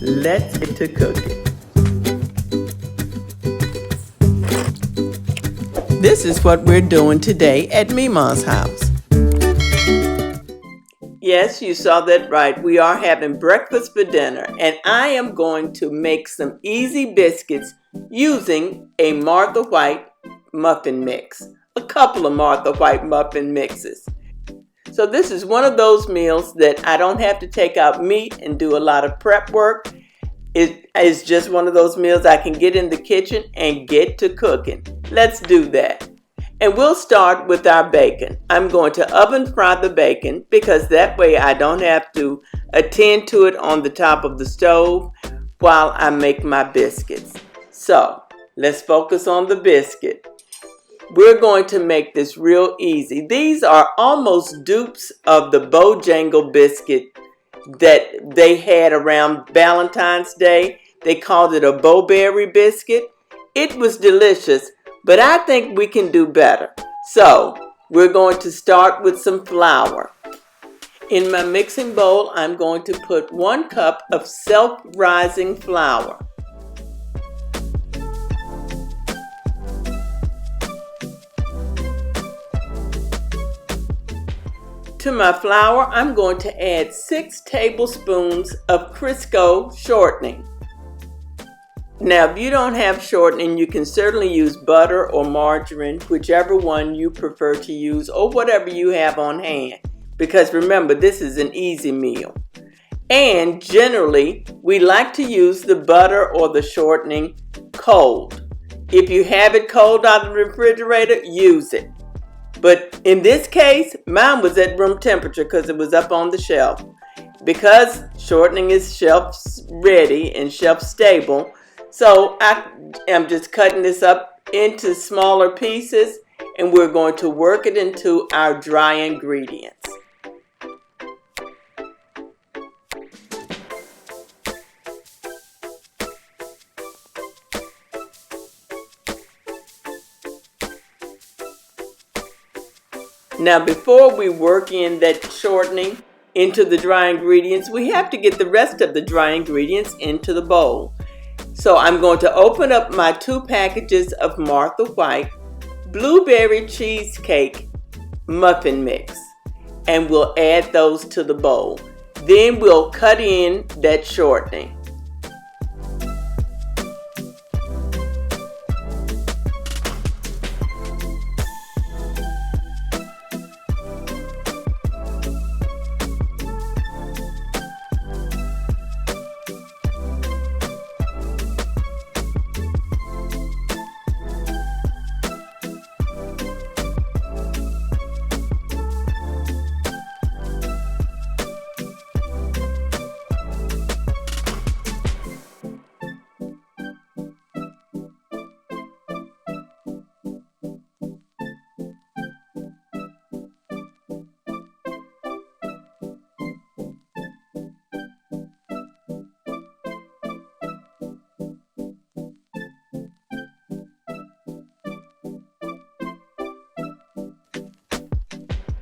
Let's get to cooking. This is what we're doing today at Memaw's house. Yes, you saw that right. We are having breakfast for dinner, and I am going to make some easy biscuits using a Martha White muffin mix. A couple of Martha White muffin mixes. So this is one of those meals that I don't have to take out meat and do a lot of prep work. It is just one of those meals I can get in the kitchen and get to cooking. Let's do that. And we'll start with our bacon. I'm going to oven fry the bacon because that way I don't have to attend to it on the top of the stove while I make my biscuits. So let's focus on the biscuit. We're going to make this real easy. These are almost dupes of the Bojangle biscuit that they had around Valentine's Day. They called it a Bowberry biscuit. It was delicious, but I think we can do better. So we're going to start with some flour. In my mixing bowl, I'm going to put 1 cup of self-rising flour. To my flour, I'm going to add 6 tablespoons of Crisco shortening. Now, if you don't have shortening, you can certainly use butter or margarine, whichever one you prefer to use, or whatever you have on hand. Because remember, this is an easy meal. And generally, we like to use the butter or the shortening cold. If you have it cold out of the refrigerator, use it. But in this case, mine was at room temperature because it was up on the shelf. Because shortening is shelf ready and shelf stable, so I am just cutting this up into smaller pieces, and we're going to work it into our dry ingredients. Now, before we work in that shortening into the dry ingredients, we have to get the rest of the dry ingredients into the bowl. So I'm going to open up my 2 packages of Martha White blueberry cheesecake muffin mix, and we'll add those to the bowl. Then we'll cut in that shortening.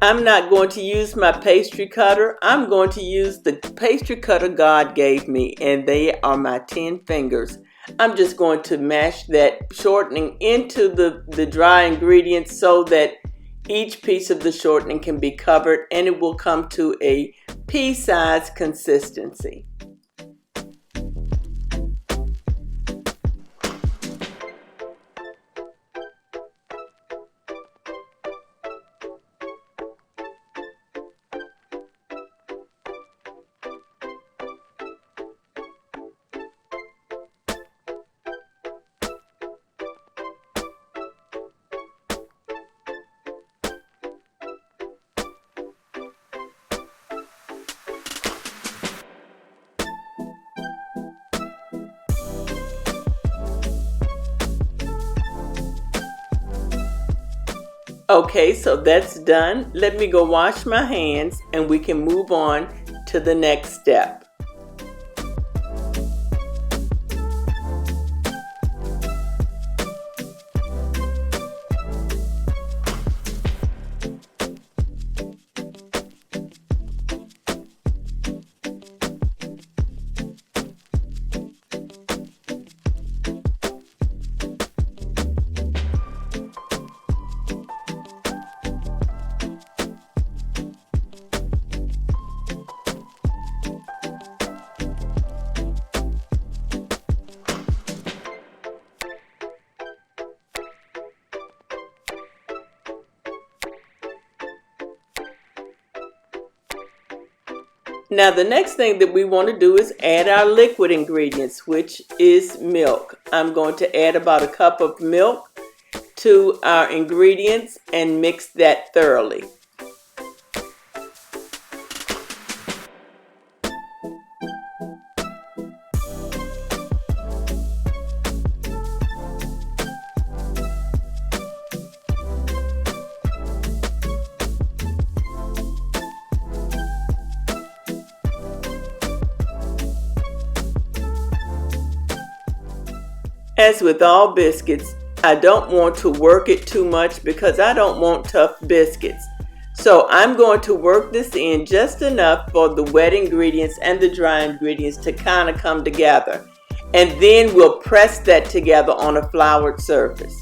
I'm not going to use my pastry cutter. I'm going to use the pastry cutter God gave me, and they are my 10 fingers. I'm just going to mash that shortening into the dry ingredients so that each piece of the shortening can be covered, and it will come to a pea-sized consistency. Okay, so that's done. Let me go wash my hands and we can move on to the next step. Now the next thing that we want to do is add our liquid ingredients, which is milk. I'm going to add about a cup of milk to our ingredients and mix that thoroughly. As with all biscuits, I don't want to work it too much because I don't want tough biscuits. So I'm going to work this in just enough for the wet ingredients and the dry ingredients to kind of come together. And then we'll press that together on a floured surface.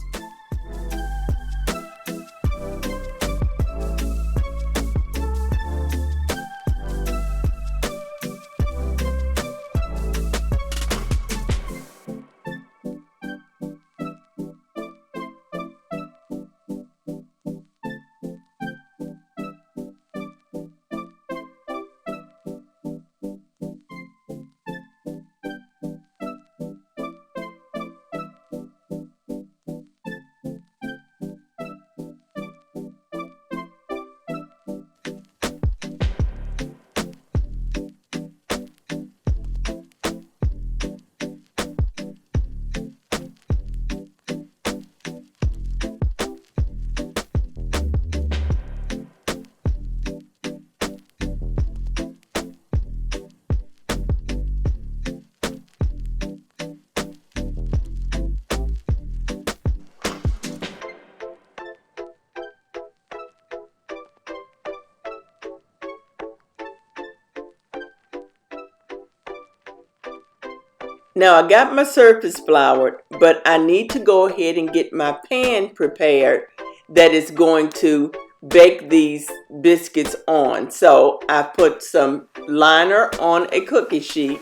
Now I got my surface floured, but I need to go ahead and get my pan prepared that is going to bake these biscuits on. So I put some liner on a cookie sheet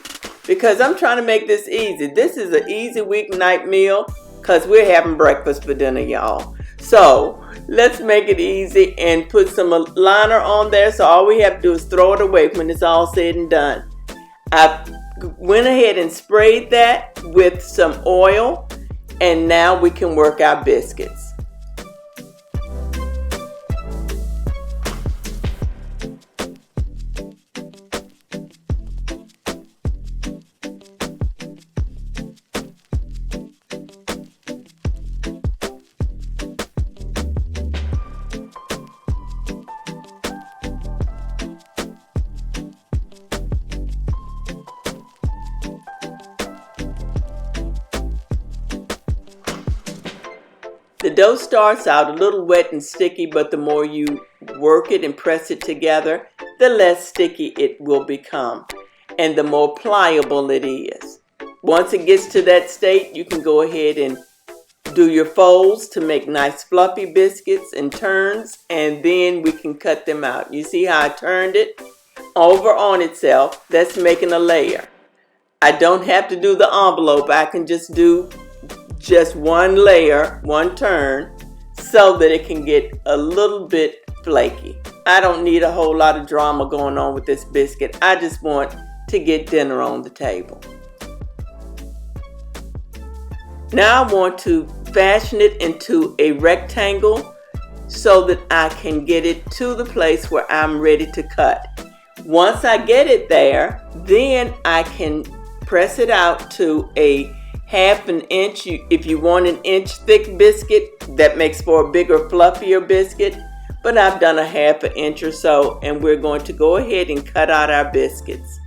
because I'm trying to make this easy. This is an easy weeknight meal because we're having breakfast for dinner, y'all. So let's make it easy and put some liner on there, so all we have to do is throw it away when it's all said and done. I went ahead and sprayed that with some oil, and now we can work our biscuits. The dough starts out a little wet and sticky, but the more you work it and press it together, the less sticky it will become and the more pliable it is. Once it gets to that state, you can go ahead and do your folds to make nice fluffy biscuits and turns, and then we can cut them out. You see how I turned it over on itself? That's making a layer. I don't have to do the envelope. I can just do one layer, one turn, so that it can get a little bit flaky. I don't need a whole lot of drama going on with this biscuit. I just want to get dinner on the table. Now I want to fashion it into a rectangle so that I can get it to the place where I'm ready to cut. Once I get it there, then I can press it out to a half an inch. If you want an inch thick biscuit, that makes for a bigger, fluffier biscuit. But I've done a half an inch or so, and we're going to go ahead and cut out our biscuits.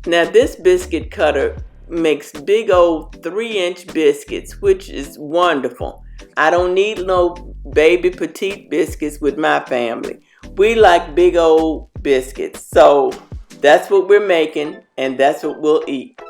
Now this biscuit cutter makes big old 3-inch biscuits, which is wonderful. I don't need no baby petite biscuits with my family. We like big old biscuits. So that's what we're making, and that's what we'll eat.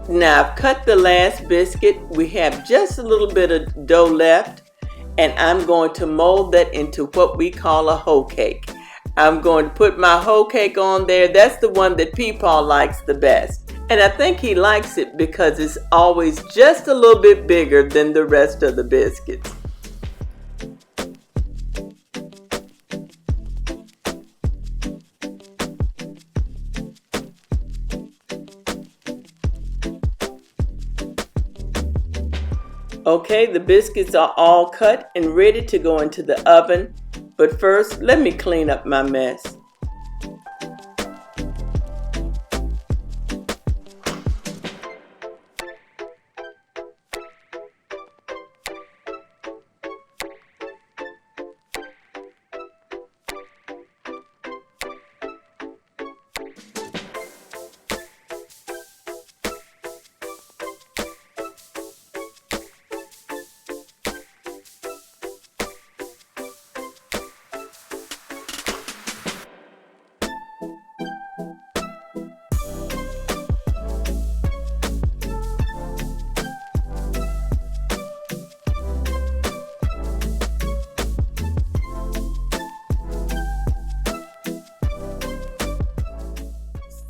Now I've cut the last biscuit. We have just a little bit of dough left, and I'm going to mold that into what we call a hoe cake. I'm going to put my hoe cake on there. That's the one that Peepaw likes the best. And I think he likes it because it's always just a little bit bigger than the rest of the biscuits. Okay, the biscuits are all cut and ready to go into the oven. But first, let me clean up my mess.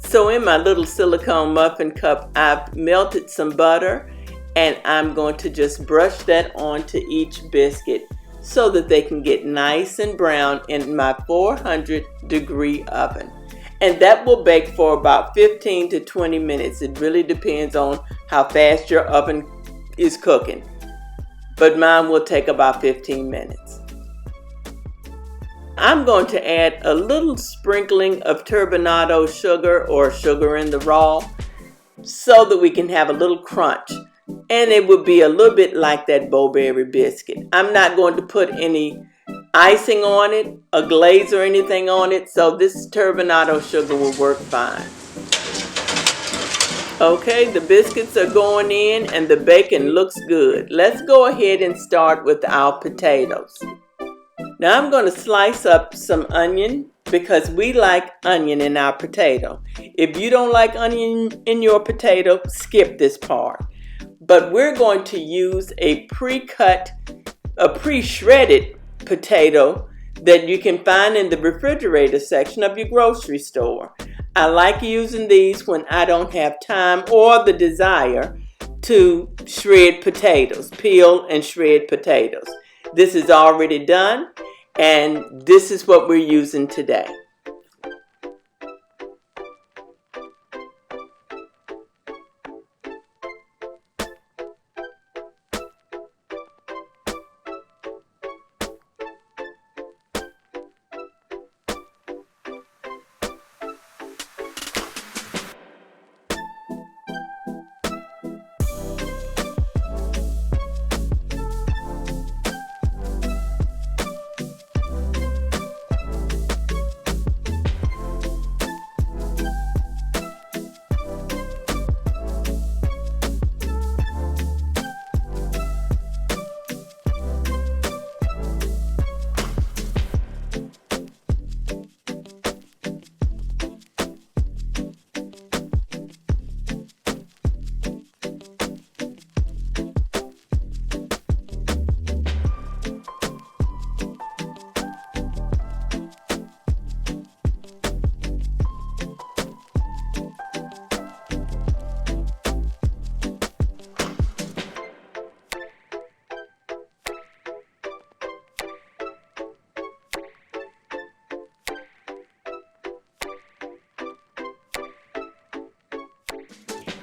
So in my little silicone muffin cup, I've melted some butter, and I'm going to just brush that onto each biscuit so that they can get nice and brown in my 400-degree oven. And that will bake for about 15 to 20 minutes. It really depends on how fast your oven is cooking. But mine will take about 15 minutes. I'm going to add a little sprinkling of turbinado sugar or sugar in the raw so that we can have a little crunch. And it would be a little bit like that bowberry biscuit. I'm not going to put any icing on it, a glaze or anything on it, so this turbinado sugar will work fine. Okay, the biscuits are going in and the bacon looks good. Let's go ahead and start with our potatoes. Now I'm going to slice up some onion because we like onion in our potato. If you don't like onion in your potato, skip this part. But we're going to use a pre-shredded potato that you can find in the refrigerator section of your grocery store. I like using these when I don't have time or the desire to shred potatoes, peel and shred potatoes. This is already done, and this is what we're using today.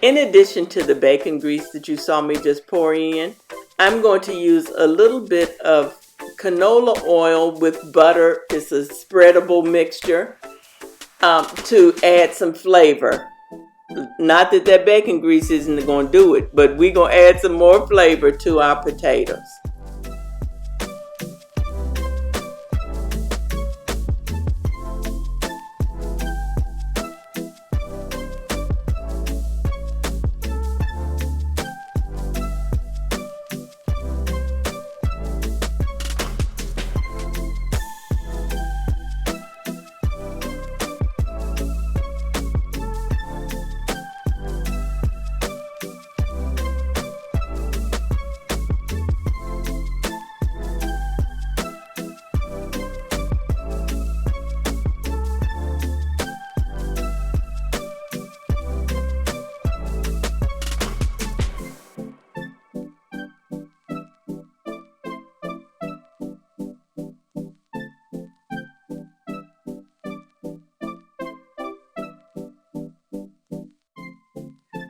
In addition to the bacon grease that you saw me just pour in, I'm going to use a little bit of canola oil with butter. It's a spreadable mixture to add some flavor. Not that bacon grease isn't going to do it, but we're going to add some more flavor to our potatoes.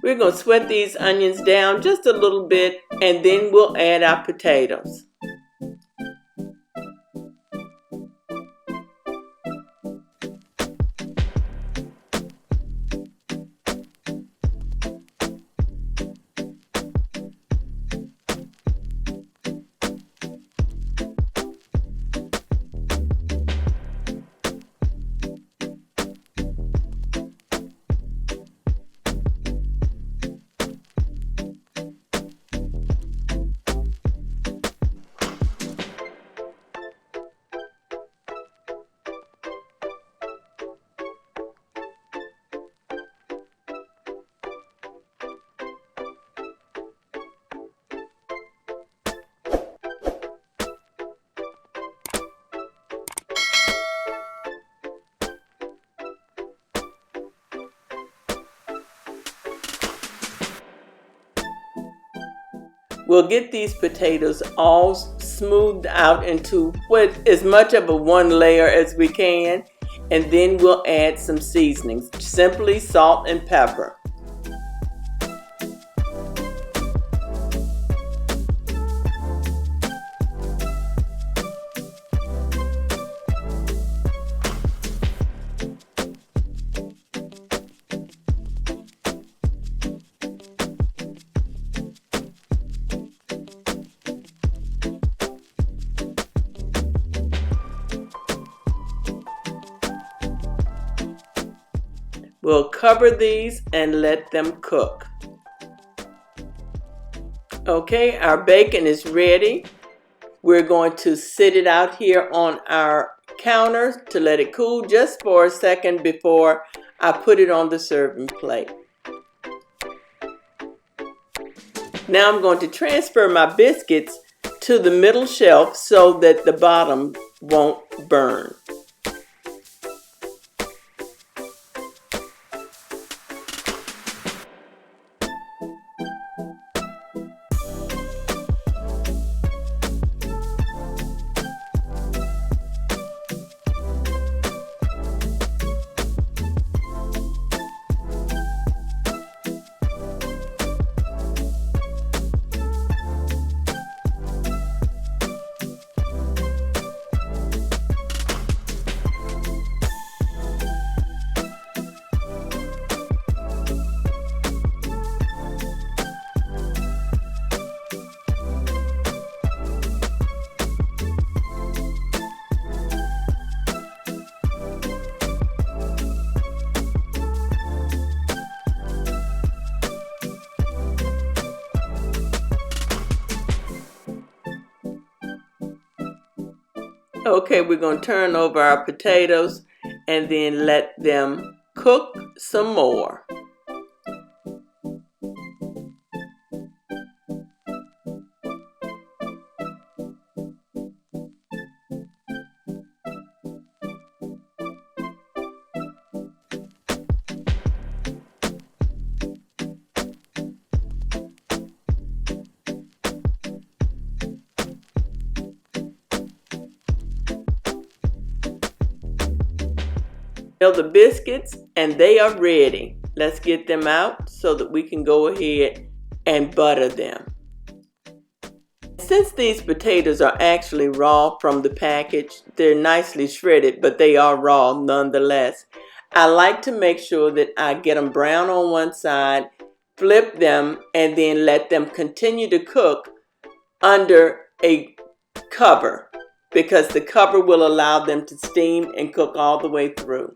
We're going to sweat these onions down just a little bit, and then we'll add our potatoes. We'll get these potatoes all smoothed out into as much of a one layer as we can, and then we'll add some seasonings, simply salt and pepper. We'll cover these and let them cook. Okay, our bacon is ready. We're going to sit it out here on our counter to let it cool just for a second before I put it on the serving plate. Now I'm going to transfer my biscuits to the middle shelf so that the bottom won't burn. Okay, we're going to turn over our potatoes and then let them cook some more. The biscuits, and they are ready. Let's get them out so that we can go ahead and butter them. since these potatoes are actually raw from the package, they're nicely shredded, but they are raw nonetheless. I like to make sure that I get them brown on one side, flip them, and then let them continue to cook under a cover, because the cover will allow them to steam and cook all the way through.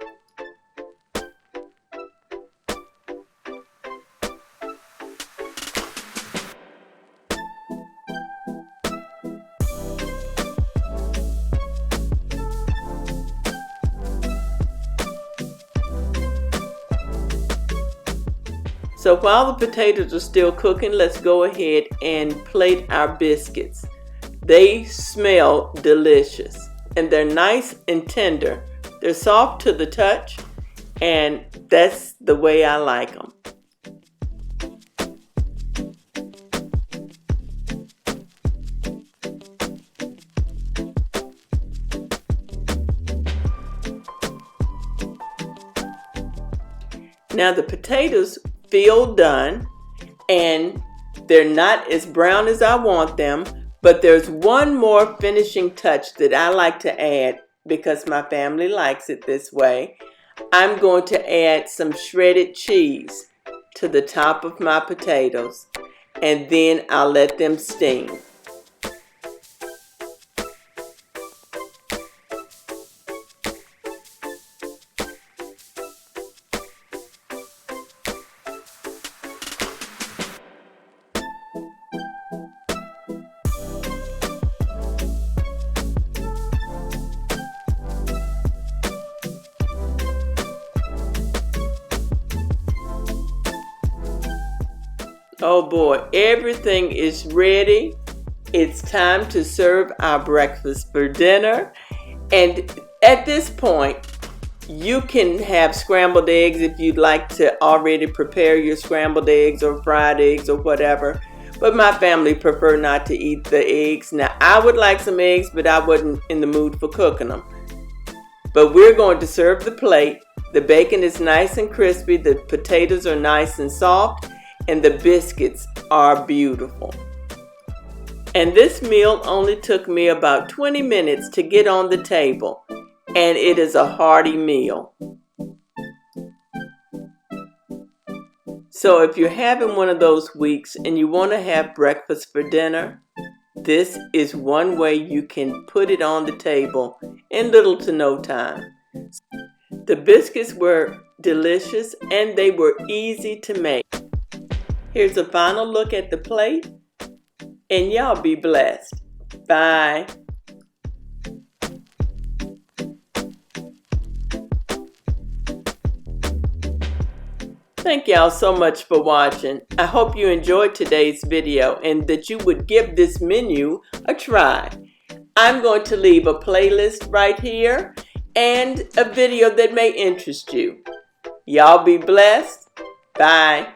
So while the potatoes are still cooking, let's go ahead and plate our biscuits. They smell delicious and they're nice and tender. They're soft to the touch, and that's the way I like them. Now the potatoes feel done, and they're not as brown as I want them, but there's one more finishing touch that I like to add because my family likes it this way. I'm going to add some shredded cheese to the top of my potatoes, and then I'll let them steam. Oh boy, everything is ready. It's time to serve our breakfast for dinner. And at this point, you can have scrambled eggs if you'd like to already prepare your scrambled eggs or fried eggs or whatever. But my family prefer not to eat the eggs. Now, I would like some eggs, but I wasn't in the mood for cooking them. But we're going to serve the plate. The bacon is nice and crispy. The potatoes are nice and soft. And the biscuits are beautiful. And this meal only took me about 20 minutes to get on the table, and it is a hearty meal. So if you're having one of those weeks and you want to have breakfast for dinner, this is one way you can put it on the table in little to no time. The biscuits were delicious and they were easy to make. Here's a final look at the plate, and y'all be blessed. Bye. Thank y'all so much for watching. I hope you enjoyed today's video and that you would give this menu a try. I'm going to leave a playlist right here and a video that may interest you. Y'all be blessed. Bye.